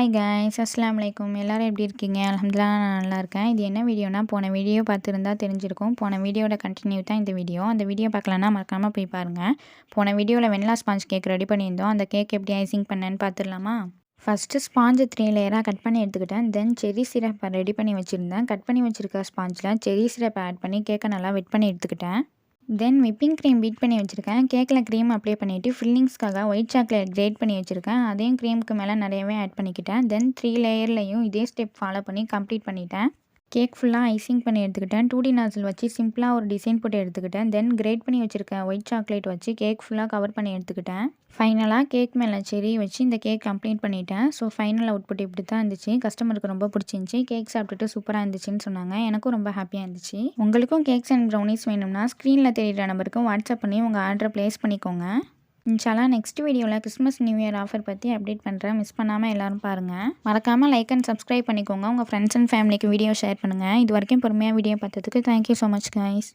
Hi guys அஸ்ஸலாமு அலைக்கும். எல்லாரும் எப்படி இருக்கீங்க? அல்ஹம்துலில்லாஹ் நான் நல்லா இருக்கேன். இது என்ன வீடியோனா, போன வீடியோ பார்த்துருந்தா தெரிஞ்சிருக்கும். போன வீடியோட கண்டினியூ தான் இந்த வீடியோ. அந்த வீடியோ பார்க்கலன்னா மறக்காமல் போய் பாருங்கள். போன வீடியோவில் வெண்ணிலா ஸ்பாஞ்ச் கேக் ரெடி பண்ணியிருந்தோம். அந்த கேக் எப்படி ஐசிங் பண்ணேன்னு பார்த்துடலாமா? ஃபஸ்ட்டு ஸ்பாஞ்சை 3 லேயராக கட் பண்ணி எடுத்துக்கிட்டேன். தென் செர்ரி சிரப் ரெடி பண்ணி வச்சுருந்தேன். கட் பண்ணி வச்சுருக்க ஸ்பாஞ்சில் செர்ரி சிரப் ஆட் பண்ணி கேக்கை நல்லா வெட் பண்ணி எடுத்துக்கிட்டேன். தென் விப்பிங் க்ரீம் பீட் பண்ணி வச்சுருக்கேன். கேக்கில் க்ரீம் அப்ளை பண்ணிவிட்டு ஃபில்லிங்ஸ்க்காக ஒயிட் சாக்லேட் கிரேட் பண்ணி வச்சுருக்கேன். அதையும் க்ரீமுக்கு மேலே நிறையவே ஆட் பண்ணிக்கிட்டேன். தென் 3 லேயர்லையும் இதே ஸ்டெப் ஃபாலோ பண்ணி கம்ப்ளீட் பண்ணிட்டேன். கேக் ஃபுல்லாக ஐசிங் பண்ணி எடுத்துக்கிட்டேன். 2D நாசில் வச்சு சிம்பிளாக ஒரு டிசைன் போட்டு எடுத்துக்கிட்டேன். தென் கிரேட் பண்ணி வச்சுருக்கேன் ஒயிட் சாக்லேட் வச்சு கேக் ஃபுல்லாக கவர் பண்ணி எடுத்துக்கிட்டேன். ஃபைனலாக கேக் மேலே செர்ரி வச்சு இந்த கேக் கம்ப்ளீட் பண்ணிட்டேன். ஸோ ஃபைனல் அவுட்புட் இப்படி தான் இருந்துச்சு. கஸ்டமருக்கு ரொம்ப பிடிச்சிருந்துச்சி. கேக் சாப்பிட்டுட்டு சூப்பராக இருந்துச்சுன்னு சொன்னாங்க. எனக்கும் ரொம்ப ஹாப்பியாக இருந்துச்சு. உங்களுக்கும் கேக்ஸ் அண்ட் ப்ரௌனிஸ் வேணும்னா ஸ்க்ரீனில் தெரியிற நம்பருக்கு வாட்ஸ்அப் பண்ணி உங்கள் ஆர்டரை ப்ளேஸ் பண்ணிக்கோங்க. இன்ஷால்லா நெக்ஸ்ட் வீடியோவில் கிறிஸ்மஸ் நியூ இயர் ஆஃபர் பற்றி அப்டேட் பண்ணுறேன். மிஸ் பண்ணாமல் எல்லோரும் பாருங்கள். மறக்காமல் லைக் அண்ட் சப்ஸ்கிரைப் பண்ணிக்கோங்க. உங்கள் ஃப்ரெண்ட்ஸ் அண்ட் ஃபேமிலிக்கு வீடியோ ஷேர் பண்ணுங்கள். இது வரைக்கும் பொறுமையாக வீடியோ பார்த்ததுக்கு தேங்க்யூ ஸோ மச் கைஸ்.